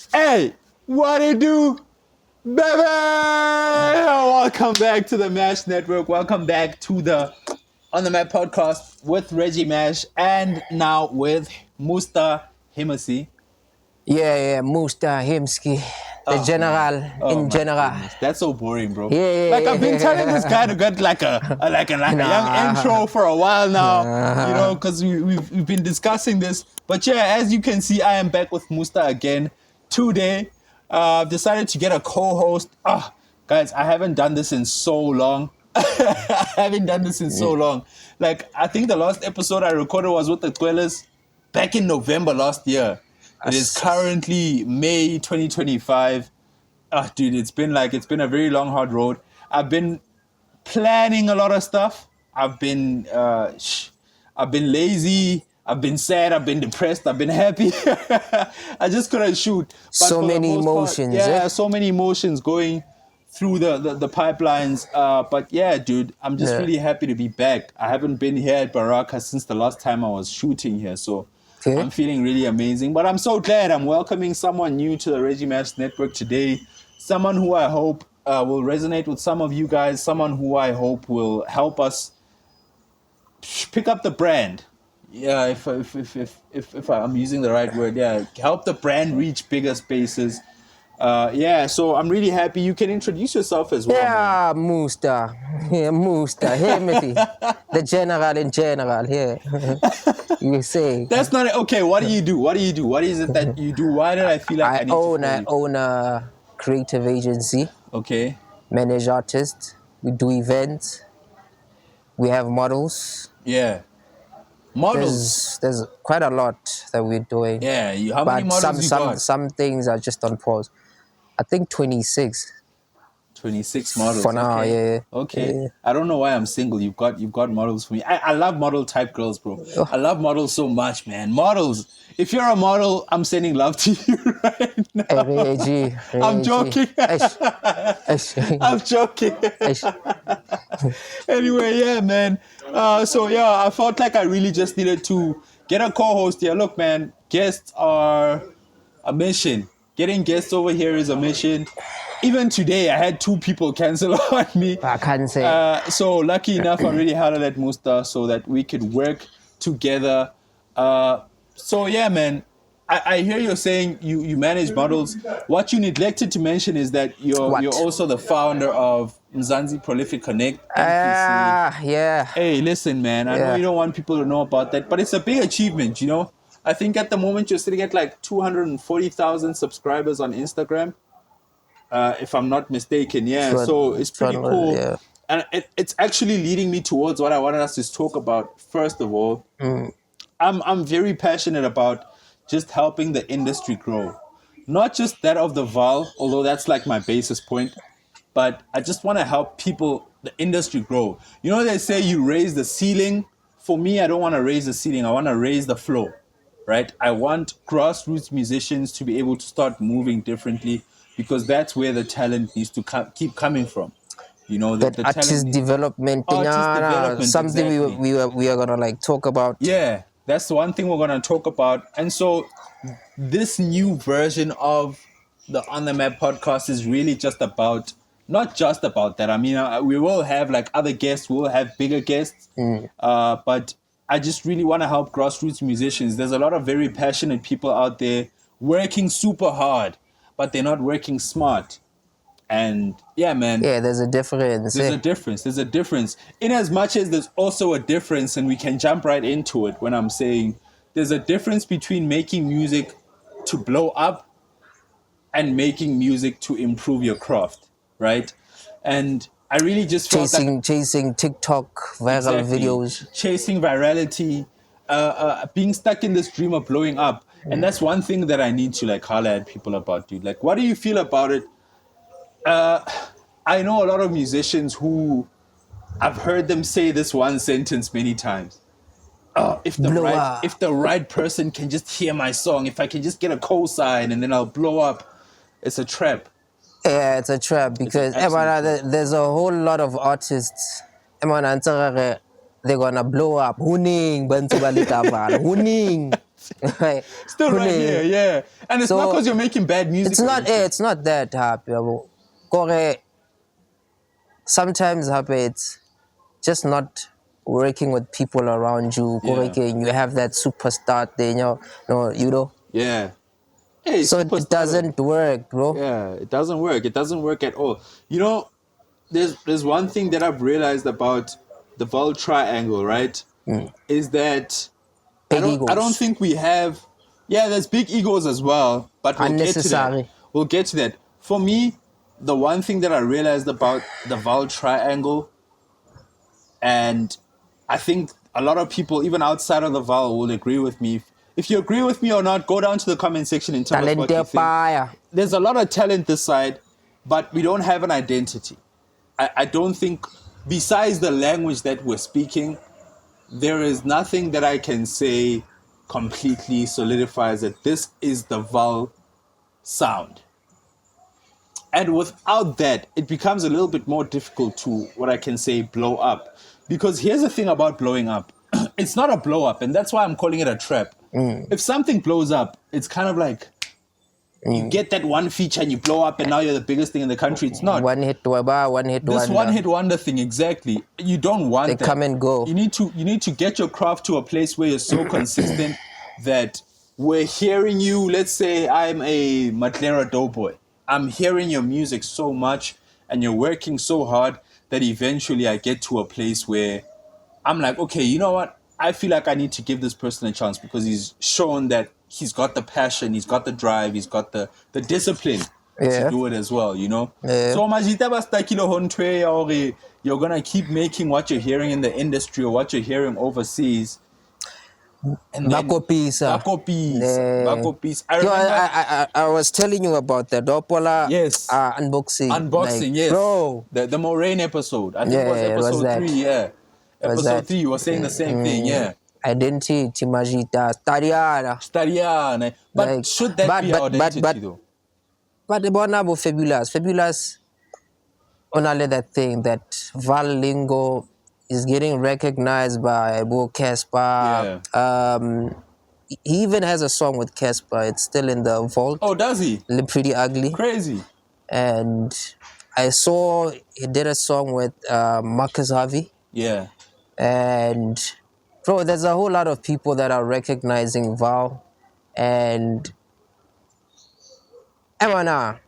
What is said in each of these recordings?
Hey, what it do, baby? Welcome back to the Mash Network. Welcome back to the On the Map podcast with ReggieMash and now with Musta Himothy. Musta, Himsky, the Oh man. general Oh in my general. goodness. That's so boring, bro. Yeah, Like I've been telling this guy to get like a young intro for a while now, because we've been discussing this. But yeah, as you can see, I am back with Musta again today. I've decided to get a co-host. Guys, I haven't done this in so long. I haven't done this in so long. Like I think the last episode I recorded was with the Dwellers back in November last year. It is currently May 2025. Dude, it's been a very long, hard road. I've been planning a lot of stuff. I've been lazy. I've been sad. I've been depressed. I've been happy. I just couldn't shoot. But So for the many most part, emotions, yeah, so many emotions going through the pipelines. But yeah, dude, I'm just really happy to be back. I haven't been here at Baraka since the last time I was shooting here, so Okay. I'm feeling really amazing. But I'm so glad I'm welcoming someone new to the ReggieMash Network today. Someone who I hope will resonate with some of you guys. Someone who I hope will help us pick up the brand. Yeah, if I'm using the right word, yeah, help the brand reach bigger spaces. So I'm really happy. You can introduce yourself as well. Yeah, Musta. Yeah, Musta. Himothy, the general in general. Yeah. You say. That's not it. Okay, what do you do? What is it that you do? Why did I feel like I need to follow you? own a creative agency, Okay. manage artists. We do events. We have models. Yeah. Models. There's quite a lot that we're doing. Yeah. How many models you got? Some things are just on pause. I think 26. 26 models. For now, okay. yeah. Okay. I don't know why I'm single. You've got models for me. I love model type girls, bro. I love models so much, man. Models. If you're a model, I'm sending love to you right now. Reggie, I'm joking. I'm joking. Anyway, yeah, man. I felt like I really just needed to get a co-host here. Look, man, guests are a mission. Getting guests over here is a mission. Even today, I had 2 people cancel on me. I can't say. So lucky enough, I really hollered at Musta so that we could work together. So yeah, man, I hear you're saying you manage models. What you neglected to mention is that you're also the founder of Mzansi Prolific Connect. Yeah. Hey, listen, man, I know you don't want people to know about that, but it's a big achievement, I think at the moment you're sitting at like 240,000 subscribers on Instagram. If I'm not mistaken, yeah. So it's pretty cool. Yeah. And it's actually leading me towards what I wanted us to talk about. First of all, I'm very passionate about just helping the industry grow. Not just that of the VAL, although that's like my basis point, but I just want to help the industry grow. They say you raise the ceiling. For me, I don't want to raise the ceiling. I want to raise the floor, right? I want grassroots musicians to be able to start moving differently, because that's where the talent needs to keep coming from. The artist development thing. Something exactly. we are gonna like talk about. Yeah, that's the one thing we're gonna talk about. And so this new version of the On the Map podcast is really not just about that. I mean, we will have like other guests, we'll have bigger guests, but I just really want to help grassroots musicians. There's a lot of very passionate people out there working super hard, but they're not working smart. And yeah, man. Yeah, there's a difference. There's a difference. In as much as there's also a difference, and we can jump right into it when I'm saying there's a difference between making music to blow up and making music to improve your craft, right? And I really just felt chasing TikTok viral videos, chasing virality, being stuck in this dream of blowing up. And that's one thing that I need to like holler at people about, dude. Like, what do you feel about it? I know a lot of musicians who I've heard them say this one sentence many times. If the right person can just hear my song, if I can just get a cosign and then I'll blow up, it's a trap. Yeah, it's a trap because there's a whole lot of artists. They're gonna blow up. Huning. Still right here, yeah. And it's not So, because you're making bad music. it's not that happy. Kore, sometimes happy it's just not working with people around you. Yeah. You have that superstar thing, you know. Yeah. Hey, So it doesn't work, bro. Yeah, it doesn't work. It doesn't work at all. You know, there's one thing that I've realized about the Val triangle, right? Is that Big I don't egos. think we have. Yeah, there's big egos as well, but we'll get to that. Unnecessary. We'll get to that. For me, the one thing that I realized about the Val triangle, and I think a lot of people, even outside of the Val, will agree with me. If you agree with me or not, go down to the comment section and tell us what you think. There's a lot of talent this side, but we don't have an identity. I don't think, besides the language that we're speaking, there is nothing that I can say completely solidifies that this is the Val sound. And without that, it becomes a little bit more difficult to, what I can say, blow up. Because here's the thing about blowing up. It's not a blow up, and that's why I'm calling it a trap. If something blows up, it's kind of like you get that one feature and you blow up and now you're the biggest thing in the country. It's not. One hit wonder. This one hit wonder thing, exactly. You don't want They that. come and go. You need to get your craft to a place where you're so consistent that we're hearing you. Let's say I'm a Matlera Doughboy. I'm hearing your music so much and you're working so hard that eventually I get to a place where I'm like, okay, you know what? I feel like I need to give this person a chance because he's shown that he's got the passion, he's got the drive, he's got the discipline to do it as well, you know? Yeah. So you're going to keep making what you're hearing in the industry or what you're hearing overseas. And then, Bakopis. I was telling you about the Dopola unboxing. Unboxing, yes. Bro. The Moraine episode. I think it was episode 3, yeah. Episode 3, you were saying the same thing, yeah. Identity, Majita, Stariana. But should that be our identity, though? But the Bonabo Fabulous, only that thing that Val Lingo is getting recognized by Bo Casper. He even has a song with Casper. It's still in the vault. Oh, does he? Pretty ugly. Crazy. And I saw he did a song with Marcus Harvey. Yeah. And bro, there's a whole lot of people that are recognizing Val. And Emana,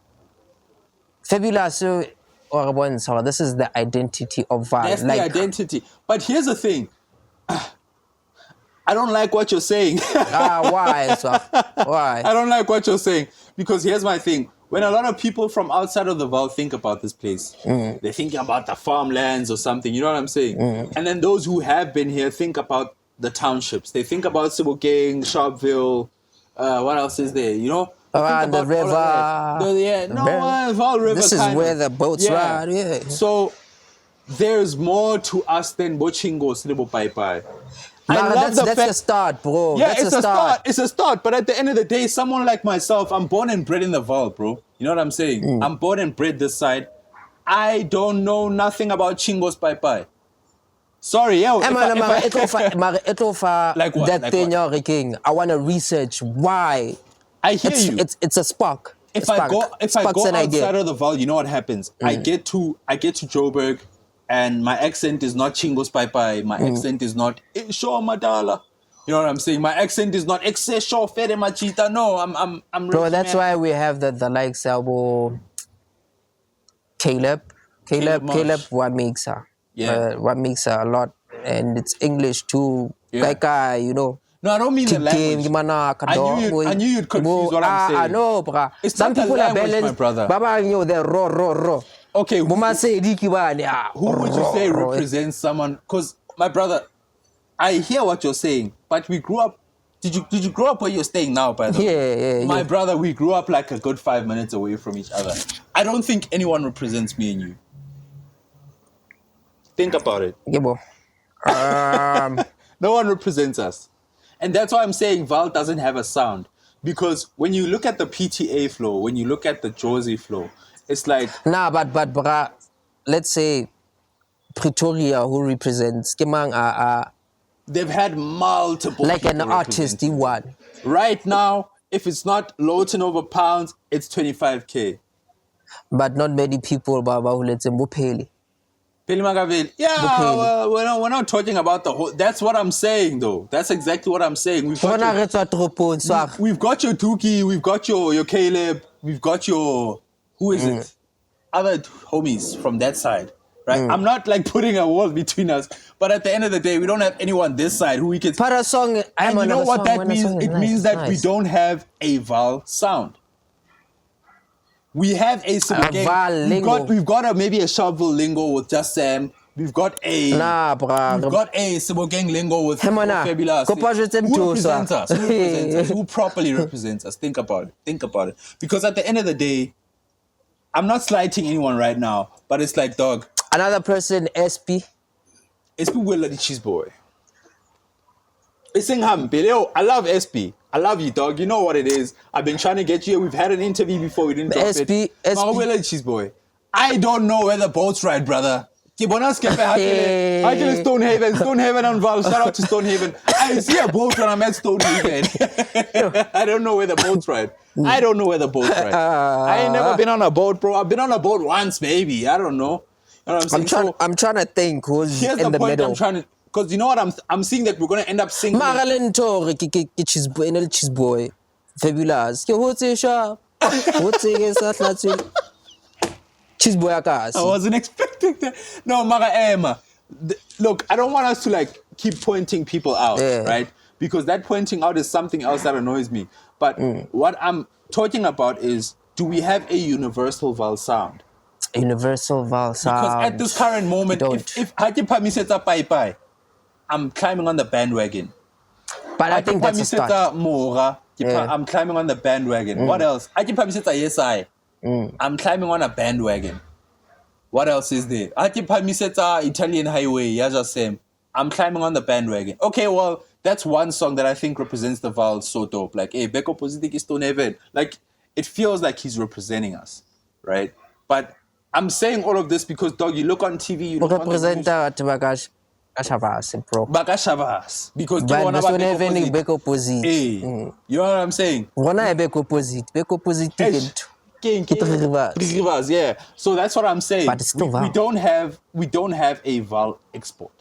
Fabulous. This is the identity of Val. That's the identity. But here's the thing. I don't like what you're saying. Why? Why? I don't like what you're saying. Because here's my thing. When a lot of people from outside of the Val think about this place, they're thinking about the farmlands or something. You know what I'm saying? And then those who have been here think about the townships. They think about Sebokeng, Sharpeville. What else is there? You know? The river. Val River. This is where the boats ride. Yeah. So there's more to us than Bochingo Slibo Pai Pai. That's the start, bro. Yeah, it's a start. It's a start. But at the end of the day, someone like myself, I'm born and bred in the Val, bro. You know what I'm saying? I'm born and bred this side. I don't know nothing about Chingos Pai Pai. Sorry, yeah. Like what? That thing you're making. I want to research why. I hear you. It's a spark. If I go outside of the Val, you know what happens? I get to Joburg, and my accent is not Chingos Pai Pai. My accent is not Sho Madala. You know what I'm saying? My accent is not Sho Fede Machita. No, I'm bro, that's why we have the likes of Caleb what makes her. What makes her a lot, and it's English too. Like you know. No, I don't mean the language. I knew you'd confuse what I'm saying. I know, bro. Some people are balanced, my brother. Baba, you know, they're raw. Okay, who would you say raw, represents someone? Because, my brother, I hear what you're saying, but we grew up. Did you grow up where you're staying now, by the way? Yeah. My brother, we grew up like a good 5 minutes away from each other. I don't think anyone represents me and you. Think about it. Yeah, bro. No one represents us. And that's why I'm saying Val doesn't have a sound. Because when you look at the PTA flow, when you look at the Josie flow, it's like... Nah, but brah, let's say Pretoria, who represents... They've had multiple... Like an artist, one. Right now, if it's not low turnover pounds, it's 25K. But not many people let's say Mupeli. Yeah, well, we're not talking about the whole. That's what I'm saying, though. That's exactly what I'm saying. We've got your Tuki, we've got your Caleb, we've got your who is it? Other homies from that side, right? I'm not like putting a wall between us, but at the end of the day, we don't have anyone this side who we can. Para song, and you know what that means? It means that we don't have a Val sound. We have a Sebokeng. We've got maybe a Sharpeville lingo with just Sam. We've got a Sebokeng lingo with Fabulous. Who represents us? Who properly represents us? Think about it. Because at the end of the day, I'm not slighting anyone right now, but it's like, dog. Another person, SP. SP will let the cheese boy. I love SP. I love you, dog. You know what it is. I've been trying to get you. We've had an interview before. We didn't drop it. Cheese boy. I don't know where the boat's right, brother. Stonehaven and Val. Shout out to Stonehaven. I see a boat when I'm at Stonehaven. I don't know where the boat's right. I ain't never been on a boat, bro. I've been on a boat once, maybe. I don't know. You know what I'm saying? I'm trying to think who's in the middle. Because you know what I'm seeing that we're gonna end up singing. Cheese boy, Fabulous. Cheese boy, I wasn't expecting that. No, Emma. Look, I don't want us to like keep pointing people out, right? Because that pointing out is something else that annoys me. But what I'm talking about is, do we have a universal Val sound? Universal Val sound. Because at this current moment, if Hatipa sets up bye, I'm climbing on the bandwagon. But I think that's a start. I'm climbing on the bandwagon. What else? Yes, I'm climbing on a bandwagon. What else is there? Italian Highway. I'm climbing on the bandwagon. Okay, well, that's one song that I think represents the Val so dope. Like, hey, Beko Positik is Stonehaven. Like, it feels like he's representing us, right? But I'm saying all of this because, dog, you look on TV, you look on the news. Bro. Because you want to back opposite. Hey, you know what I'm saying? Back opposite. Rivers, yeah. So that's what I'm saying. But it's still we don't have a Val export.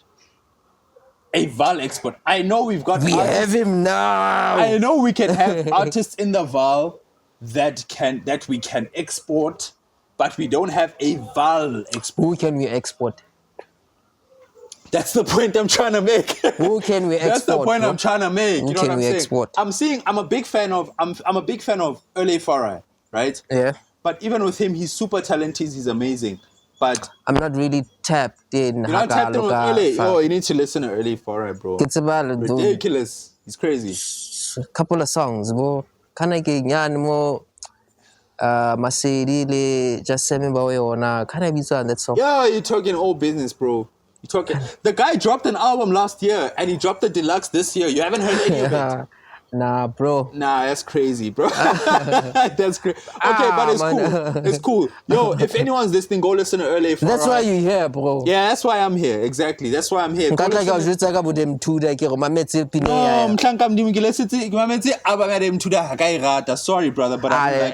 A Val export. I know we've got. We have him now. I know we can have artists in the Val that we can export, but we don't have a Val export. Who can we export? That's the point I'm trying to make. Who can we export? That's the point I'm trying to make. Who you know can what I'm we saying? Export? I'm a big fan of Early Farai, right? Yeah. But even with him, he's super talented. He's amazing. But I'm not really tapped in. You're not tapped in with Early. Oh, you need to listen to Early Farai, bro. It's about ridiculous. He's crazy. A couple of songs, bro. Can I get mo? Masiri just send me bawe can I be on that song? Yeah, you're talking all business, bro. The guy dropped an album last year and he dropped the deluxe this year. You haven't heard any of it. Nah, bro. Nah, that's crazy, bro. That's crazy. Okay, but it's cool. It's cool. Yo, if anyone's listening, go listen to Early Farai. That's why you're here, bro. Yeah, that's why I'm here. Exactly. That's why I'm here. Sorry, but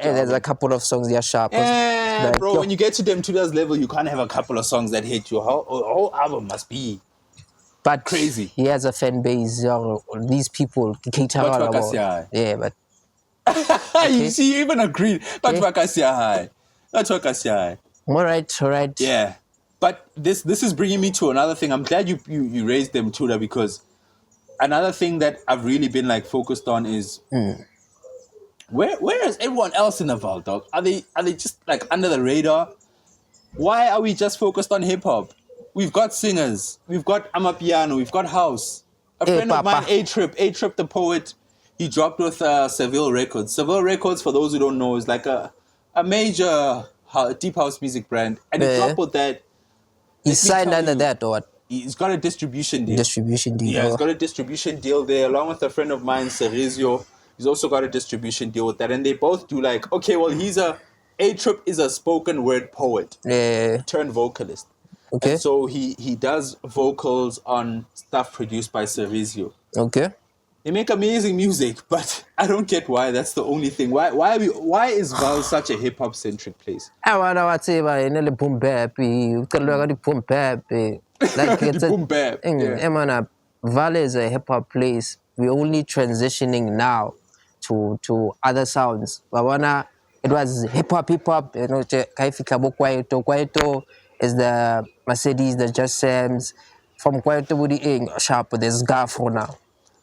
there's a couple of songs that are sharp. Yeah, bro, when you get to them Tuda's level, you can't have a couple of songs that hit you. Whole album must be crazy. He has a fan base. These people cater about. Yeah, but you see, you even agreed. But all right. Yeah, but this is bringing me to another thing. I'm glad you raised them, Tuda, because another thing that I've really been like focused on is where is everyone else in the Val, dog? Are they just like under the radar? Why are we just focused on hip hop? We've got singers, we've got Amapiano, we've got house. A friend of mine, A-Trip the poet, he dropped with Seville Records. Seville Records, for those who don't know, is like a major deep house music brand. And he dropped with that. He signed under that or what? He's got a distribution deal. Yeah, he's got a distribution deal there, along with a friend of mine, Cerizio. He's also got a distribution deal with that. And they both do like, okay, well, A-Trip is a spoken word poet. Yeah. Turned vocalist. Okay. And so he does vocals on stuff produced by Cerizio. Okay. They make amazing music, but I don't get why that's the only thing. Why is Val such a hip hop centric place? I wanna watch it by the boom bap. You can look at the boom bap. Like it's The boom bap, yeah. Val is a hip hop place. We're only transitioning now to other sounds. But it was hip hop. You know, kaifika bo Kwaito is the Mercedes, the Just Sams. From Kwaito Budi Ing sharp. There's Gafro now.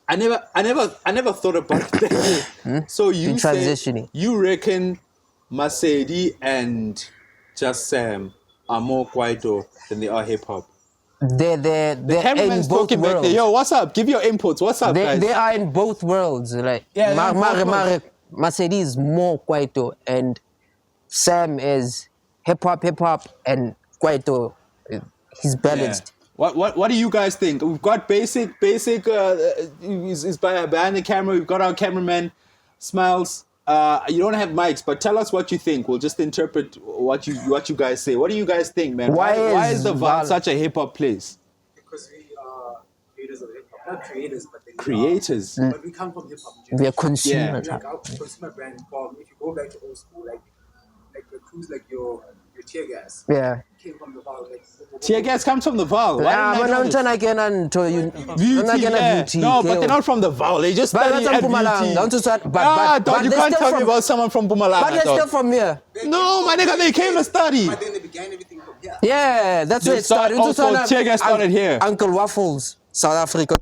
I never thought about that. So you transitioning. You reckon Mercedes and Just Sam are more Kwaito than they are hip hop? They're cameraman's in both talking back worlds. there. Yo, what's up? Give your inputs. What's up, guys? They are in both worlds. Like Mercedes is more Kwaito and Sam is hip hop, and Kwaito. He's balanced. Yeah. What do you guys think? We've got basic is behind the camera. We've got our cameraman, Smiles. You don't have mics, but tell us what you think. We'll just interpret what you guys say. What do you guys think, man? Why is the Val such a hip hop place? Because we are creators of hip hop. Not creators, but creators. But we come from hip hop. We are consumers. Like our consumer brand form. If you go back to old school, like the crews, like your tear gas. Yeah. Came from the Val. Tear gas comes from the Val. No, but they're not from the Val. They just study at VT. Dog, you can't tell me about someone from Mpumalanga. But they're still from here. No, my nigga, they came to study. But then they began everything from here. Yeah, that's where it started. Also, tear gas started here. Uncle Waffles, South Africa.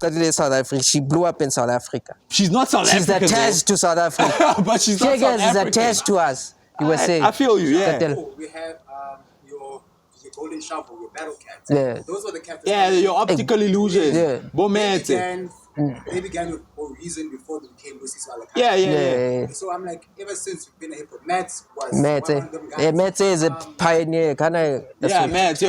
She blew up in South Africa. She's not South African. She's attached to South Africa. But she's not South African. Tear gas is attached to us. You were saying. I feel you, yeah. We have your golden shovel, your battle cats. Yeah. Those were the cats. Yeah, your optical illusions. Yeah. They began with Reason before they became Lucy Swallow. Yeah. So I'm like, ever since we've been a hip hop, Matt was one of them guys. Yeah, Matt is a pioneer. Matt, Matt's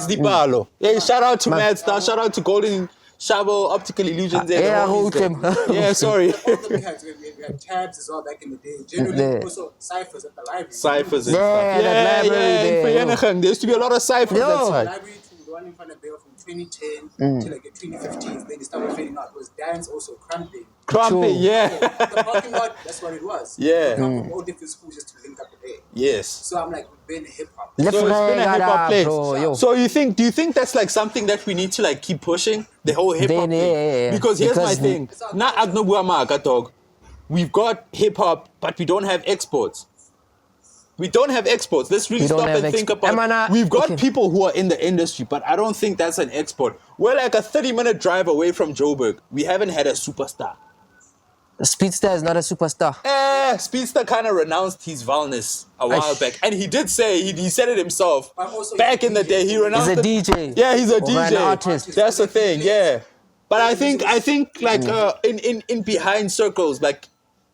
the palo. Yeah, shout out to Matt. Shout out to Golden Shovel, Optical Illusions. I wrote him. Yeah, sorry. All them cats, we had tabs as well back in the day. Generally, also ciphers at the library. Ciphers and Yeah, stuff. that library Yeah. There used to be a lot of ciphers that The side. library to the one in front of Bale from 2010 to like the 2015s. Then they started fading out. It was dance also cramping. Crumping, yeah. The parking lot, that's what it was. Yeah. We come from all different schools just to link up the day. Yes. So I'm like, we've been hip hop. So it's been a hip hop place. Bro, so do you think that's like something that we need to like keep pushing? The whole hip hop thing? Yeah. Because here's my thing. Dog. We've got hip hop, but we don't have exports. Let's really stop and think about it. We've got people who are in the industry, but I don't think that's an export. We're like a 30-minute drive away from Joburg. We haven't had a superstar. Speedster is not a superstar. Speedster kind of renounced his Valness a while back. And he did say, he said it himself. Back in the day, he renounced He's a DJ. Yeah, he's a Or DJ. an artist. That's the thing, yeah. But I think like in behind circles, like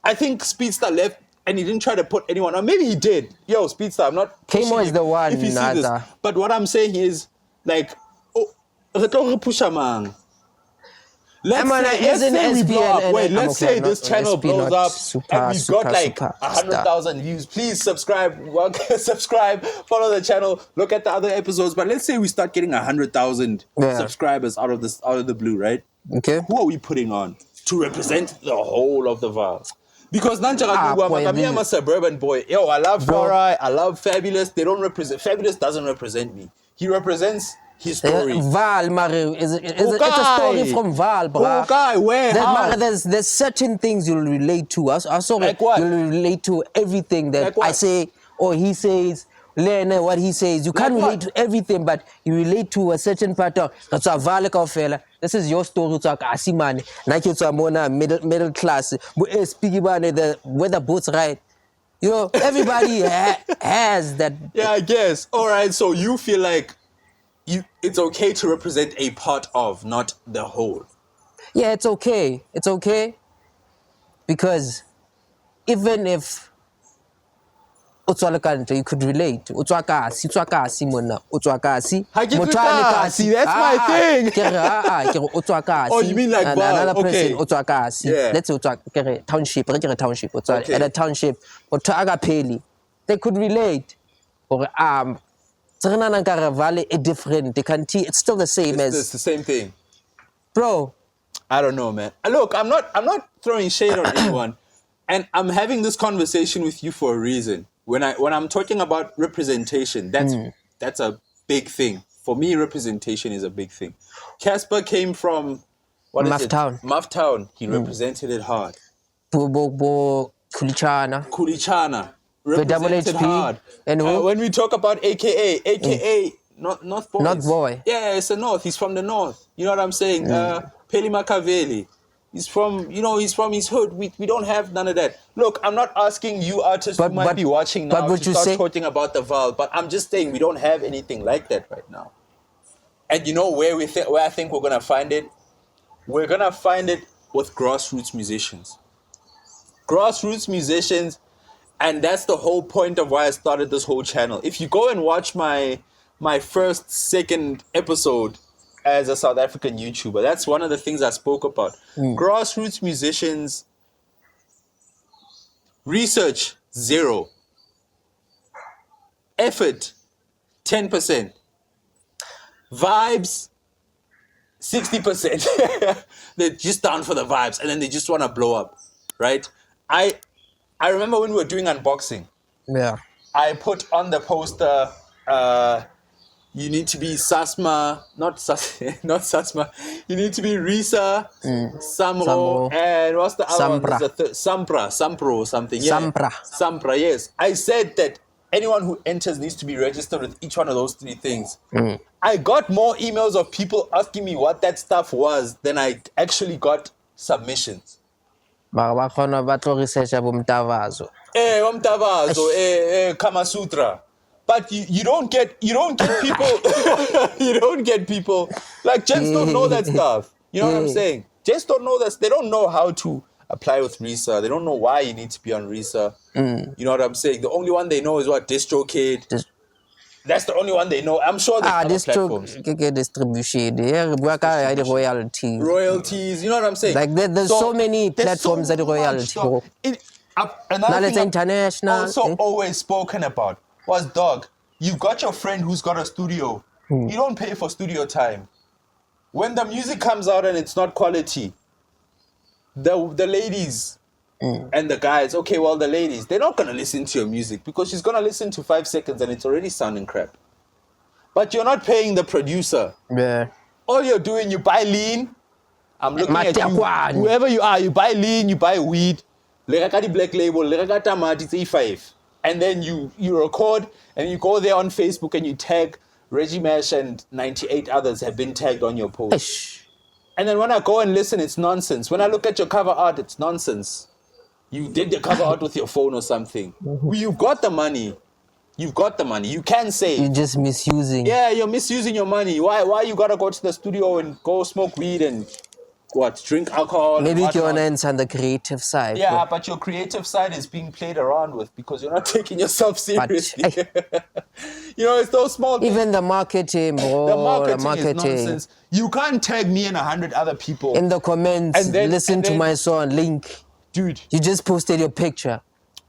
I think Speedster left and he didn't try to put anyone on. Maybe he did. Yo, Speedster, I'm not pushing Kamo is you the one. if you see this. But what I'm saying is like Let's say we blow up. Wait, let's say this channel blows up and we've got like 100,000 views. Please subscribe, follow the channel, look at the other episodes. But let's say we start getting 100,000 subscribers out of the blue, right? Okay. Who are we putting on to represent the whole of the Val? Because me, I'm a suburban boy. Yo, I love Farai, I love Fabulous. They don't represent. Fabulous doesn't represent me. He represents his story. Val, Mario, it's a story from Val, bro. Okay, where? How? There's certain things you'll relate to. Like what? You'll relate to everything that I say or he says. Learn what he says. You can't relate to everything, but you relate to a certain pattern. That's a Val fella. This is your story. It's like Asimani. Like it's a middle class. Speaking about where the boat's right. You know, everybody has that. Yeah, I guess. All right. So you feel like it's okay to represent a part of, not the whole. Yeah, it's okay. It's okay. Because even if you could relate. That's my thing. Oh, you mean like another person? Yeah. Let's say township. At a township, they could relate. Or Valley is different. They can it's still the same it's the same thing. Bro. I don't know, man. Look, I'm not throwing shade on anyone, and I'm having this conversation with you for a reason. When I'm talking about representation, that's a big thing for me. Representation is a big thing. Casper came from Mufftown. He represented it hard. Kulichana represented hard. And when we talk about AKA North Boys. North Boy. Yeah, it's the North. He's from the North. You know what I'm saying? Peli Makaveli. He's from his hood. We don't have none of that. Look, I'm not asking you artists who might be watching now to start talking about the Val, but I'm just saying we don't have anything like that right now. And you know where I think we're gonna find it? We're gonna find it with grassroots musicians. And that's the whole point of why I started this whole channel. If you go and watch my second episode as a South African YouTuber, that's one of the things I spoke about. Grassroots musicians, research 0, effort 10%, vibes 60%. They're just down for the vibes and then they just want to blow up, right? I remember when we were doing unboxing. Yeah. I put on the poster, you need to be Sasma, not Sasma. You need to be Risa, Samro, and what's the other one? Sampro or something. Yeah. Sampra, yes. I said that anyone who enters needs to be registered with each one of those 3 things. I got more emails of people asking me what that stuff was than I actually got submissions. Research Kama Sutra. But you don't get people you don't get people like gents don't know that stuff. You know what I'm saying? Gents don't know that. They don't know how to apply with Risa. They don't know why you need to be on Risa. You know what I'm saying? The only one they know is what DistroKid. That's the only one they know. I'm sure there's other platforms. Distribution, royalties. You know what I'm saying? Like there's so many platforms that royalty. Another thing international. Also always spoken about was, dog, you got your friend who's got a studio. You don't pay for studio time. When the music comes out and it's not quality, the ladies and the guys, okay, well, the ladies, they're not going to listen to your music because she's going to listen to 5 seconds and it's already sounding crap. But you're not paying the producer. Yeah. All you're doing, you buy lean. I'm looking at you. Whoever you are, you buy lean, you buy weed. Black label, E5. And then you record and you go there on Facebook and you tag ReggieMash and 98 others have been tagged on your post. And then when I go and listen, it's nonsense. When I look at your cover art, it's nonsense. You did the cover art with your phone or something. You've got the money. You can say. You're just misusing. Yeah, you're misusing your money. Why you gotta go to the studio and go smoke weed and drink alcohol? Maybe you're on the creative side. Yeah, but your creative side is being played around with because you're not taking yourself seriously. You know, it's those small things. Even the marketing, bro. The marketing is nonsense. You can't tag me and 100 other people in the comments. And then, listen to my song, link. Dude, you just posted your picture.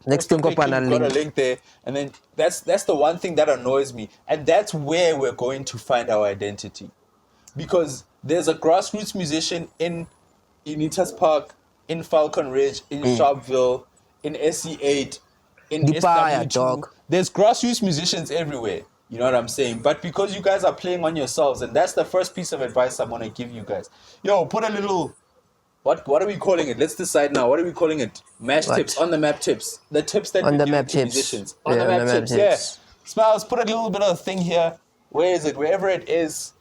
Next thing, you got a link there, and then that's the one thing that annoys me, and that's where we're going to find our identity, because there's a grassroots musician in Unitas Park, in Falcon Ridge, in Sharpeville, in SE8, in SW2. There's grassroots musicians everywhere. You know what I'm saying? But because you guys are playing on yourselves, and that's the first piece of advice I'm gonna give you guys. Yo, put a little. What are we calling it? Let's decide now. What are we calling it? Mash tips, on the map tips. The tips that we give to musicians. On the map tips, yeah. Smiles, put a little bit of a thing here. Where is it? Wherever it is.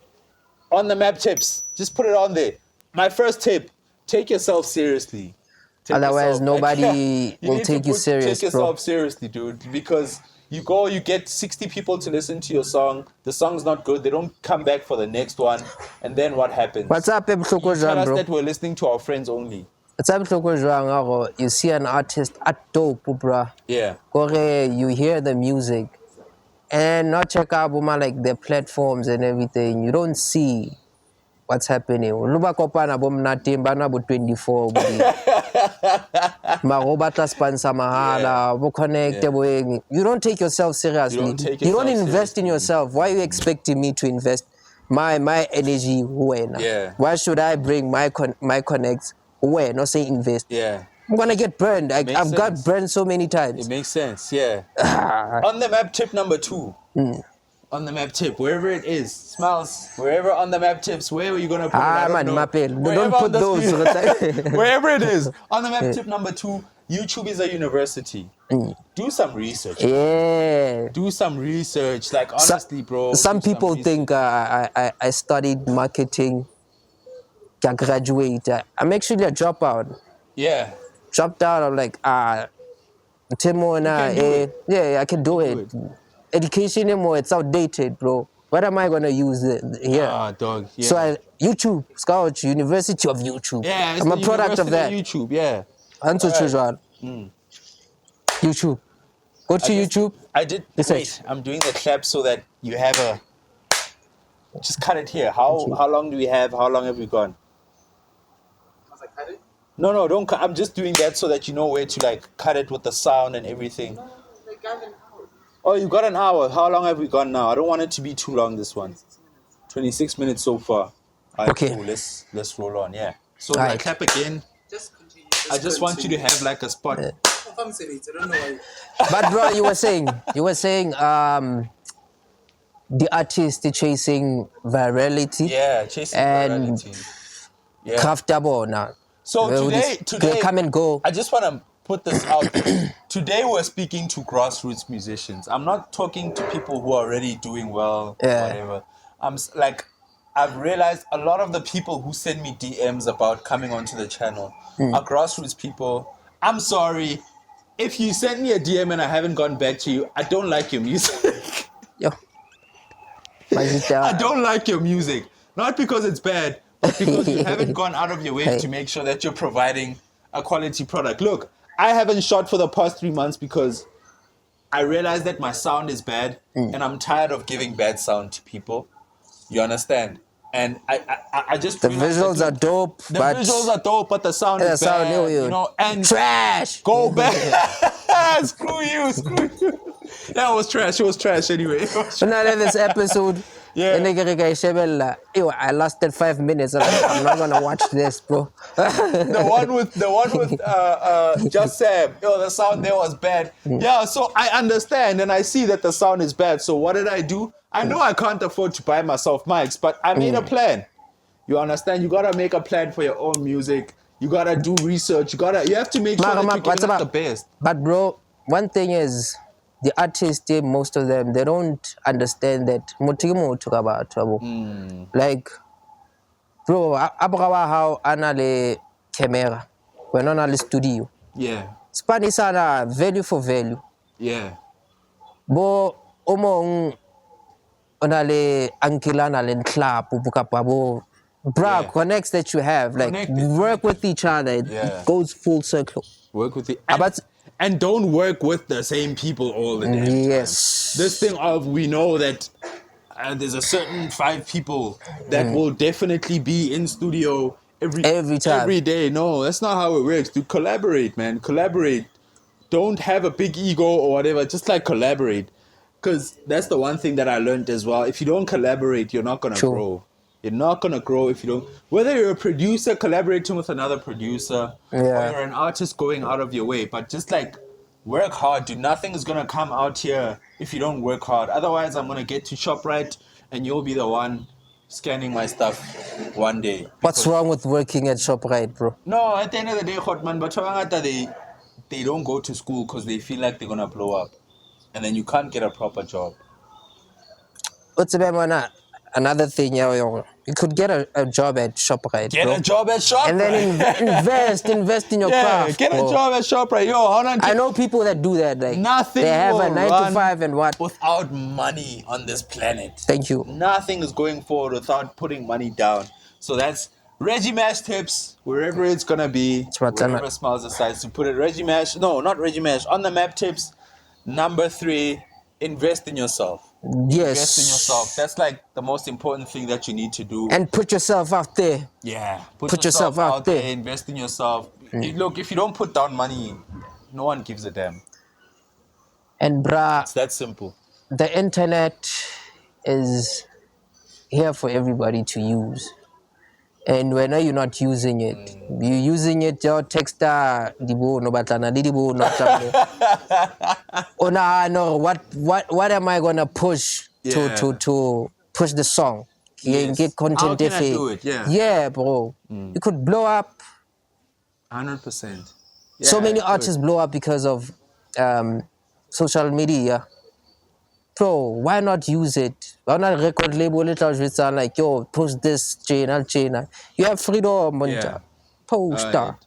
On the map tips. Just put it on there. My first tip, take yourself seriously. Otherwise, nobody will take you serious, Take yourself seriously, dude. Because you get 60 people to listen to your song. The song's not good. They don't come back for the next one. And then what happens? What's up, you tell us that we're listening to our friends only. What's up, you see an artist at dope, bro. Yeah. You hear the music. And not check out like their platforms and everything. You don't see what's happening. Luba kopana bom timba na 24. Marobata sponsor mahala, bo connect. You don't take yourself seriously. You don't invest in yourself. Why are you expecting me to invest my energy when. Yeah. Why should I bring my connects when? Not say invest. Yeah. I'm gonna get burned. Makes I've got sense. burned so many It times. makes sense, yeah. On the map tip number 2. On the map tip, wherever it is, smiles, wherever on the map tips, where are you gonna put it? I don't know. Mapel. Wherever Don't on put the those. screen. Wherever it is. On the map tip number 2, YouTube is a university. Do some research. Yeah. Do some research. Like, honestly, bro. Some do people research. think I studied marketing. I graduate. I'm actually a dropout. Yeah. Dropped out. I'm like, Timo and can do it. yeah, I can do You it. Education anymore, it's outdated, bro. What am I gonna use here? Dog. Yeah. So YouTube, Scout, University of YouTube. Yeah, it's I'm a the product of University that. YouTube, yeah. Answer Alright. YouTube. Go to YouTube. I did. Research. Wait, I'm doing the clap so that you have a. Just cut it here. How long do we have? How long have we gone? I was like, cut it? No, don't cut. I'm just doing that so that you know where to like cut it with the sound and everything. No, like, I have an hour. Oh, you got an hour. How long have we gone now? I don't want it to be too long. This one. 26 minutes so far. Alright, Okay. cool. Let's roll on. Yeah. So do I Alright. clap again? Just continue. I just want you to have like a spot. Yeah. I don't know why. But bro, you were saying the artist is chasing virality. Yeah, chasing And virality. Yeah. Comfortable now. So today, come and go. I just want to put this out there. Today we're speaking to grassroots musicians. I'm not talking to people who are already doing well, Yeah. whatever. I've realized a lot of the people who send me DMs about coming onto the channel are grassroots people. I'm sorry. If you sent me a DM and I haven't gone back to you, I don't like your music. Yo. I don't like your music. Not because it's bad, but because you haven't gone out of your way to make sure that you're providing a quality product. Look, I haven't shot for the past 3 months because I realized that my sound is bad and I'm tired of giving bad sound to people. You understand? And I just The visuals are dope. The visuals are dope, but the sound is sound, bad. You know, and trash. go back. Screw you. That was trash. It was trash anyway. So now that this episode, Yeah. I lasted 5 minutes. I'm not gonna watch this, bro. the one with Just Sam. The sound there was bad. Yeah, so I understand and I see that the sound is bad. So what did I do? I know I can't afford to buy myself mics, but I made a plan. You understand? You gotta make a plan for your own music. You gotta do research. You have to make sure that you're giving up the best. But bro, one thing is, the artists, most of them, they don't understand that. Talk about like, bro, how anale camera, when on the studio. Yeah. Spanish are value for value. Yeah. Bo omong onale ankilana len club bukapabo. Bra, connects that you have, like work with each other. It goes full circle. Work with it. But and don't work with the same people all the damn time. Yes. This thing of we know that there's a certain 5 people that will definitely be in studio every time. Every day. No, that's not how it works. Dude, collaborate, man. Collaborate. Don't have a big ego or whatever. Just like collaborate. Because that's the one thing that I learned as well. If you don't collaborate, you're not going to grow. You're not going to grow if you don't. Whether you're a producer collaborating with another producer or you're an artist going out of your way. But just like work hard, dude. Nothing is going to come out here if you don't work hard. Otherwise, I'm going to get to ShopRite and you'll be the one scanning my stuff one day. What's wrong with working at ShopRite, bro? No, at the end of the day, Hotman, but they don't go to school because they feel like they're going to blow up. And then you can't get a proper job. What's about another thing, you could get a job at ShopRite. Get a job at ShopRite. And then invest in your craft. Get a job at ShopRite. Yo, hold on. I know people that do that. Like, nothing. They have a 9 to 5 and what? Without money on this planet. Thank you. Nothing is going forward without putting money down. So that's ReggieMash tips, wherever it's going to be. Wherever Smiles decides to put it. ReggieMash. No, not ReggieMash. On the map tips. Number 3, invest in yourself. Yes. Invest in yourself. That's like the most important thing that you need to do. And put yourself out there. Yeah. Put yourself out there. Invest in yourself. Look, if you don't put down money, no one gives a damn. And bruh, it's that simple. The internet is here for everybody to use. And when you're not using it, you're using it, your texter, no, what am I gonna push to push the song? Yes. Get content. How can I do it? Yeah. Yeah, bro. You could blow up. 100%. So many artists blow up because of social media. Bro, why not use it? Why not record label it out with sound like, yo, post this channel. You have freedom, Monja. Poster.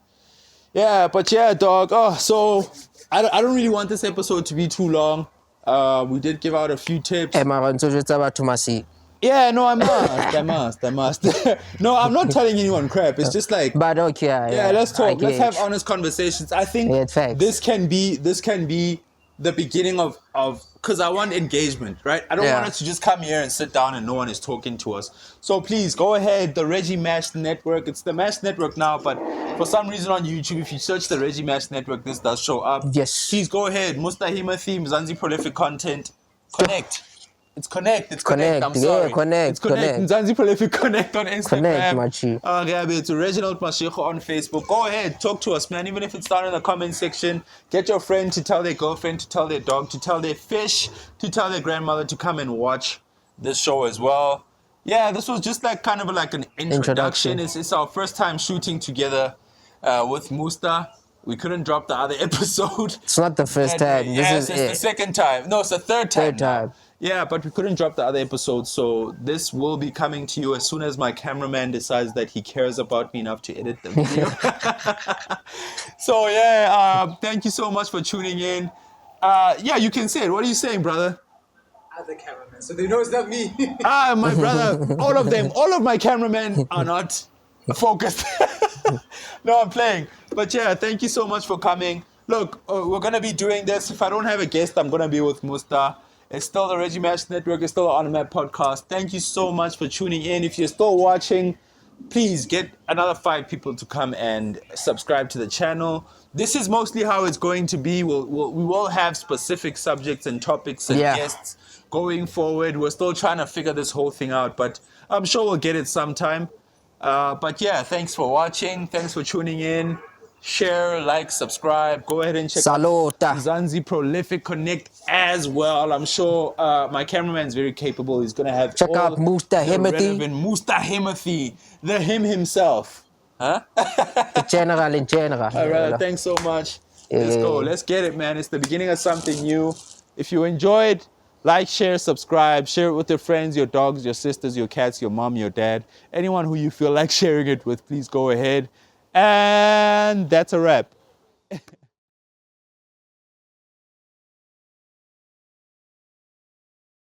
Yeah, but yeah, dog. Oh, so I don't really want this episode to be too long. We did give out a few tips. Yeah, no, I must. No, I'm not telling anyone crap. It's just like, but okay, yeah, let's talk. Let's have honest conversations. I think this can be the beginning of because I want engagement, right? I don't want us to just come here and sit down and no one is talking to us. So please go ahead, the ReggieMash Network. It's the Mash Network now, but for some reason on YouTube, if you search the ReggieMash Network, this does show up. Yes. Please go ahead, Musta, Himothy, Mzansi Prolific Content. Connect. It's connect. I'm sorry. It's connect. Mzansi Prolific Connect on Instagram. Connect, Machi. It's Reginald Mashiko on Facebook. Go ahead, talk to us, man. Even if it's down in the comment section, get your friend to tell their girlfriend, to tell their dog, to tell their fish, to tell their grandmother to come and watch this show as well. Yeah, this was just like kind of like an introduction. It's our first time shooting together with Musta. We couldn't drop the other episode. It's not the first time. It's the second time. No, it's the third time. Yeah, but we couldn't drop the other episode, so this will be coming to you as soon as my cameraman decides that he cares about me enough to edit the video. So yeah, thank you so much for tuning in. Yeah, you can say it. What are you saying, brother? Other cameraman, so they know it's not me. My brother, all of my cameramen are not focused. No, I'm playing. But yeah, thank you so much for coming. Look, we're going to be doing this. If I don't have a guest, I'm going to be with Musta. It's still the ReggieMash Network. It's still the On The Map podcast. Thank you so much for tuning in. If you're still watching, please get another 5 people to come and subscribe to the channel. This is mostly how it's going to be. We will have specific subjects and topics and guests going forward. We're still trying to figure this whole thing out, but I'm sure we'll get it sometime. But yeah, thanks for watching. Thanks for tuning in. Share, like, subscribe. Go ahead and check out Mzansi Prolific Connect as well. I'm sure my cameraman's very capable. He's going to have check out Musta Himothy. Musta Himothy, the him himself. Huh? The general in general. All right, thanks so much. Let's go. Let's get it, man. It's the beginning of something new. If you enjoyed, like, share, subscribe. Share it with your friends, your dogs, your sisters, your cats, your mom, your dad. Anyone who you feel like sharing it with, please go ahead. And that's a wrap.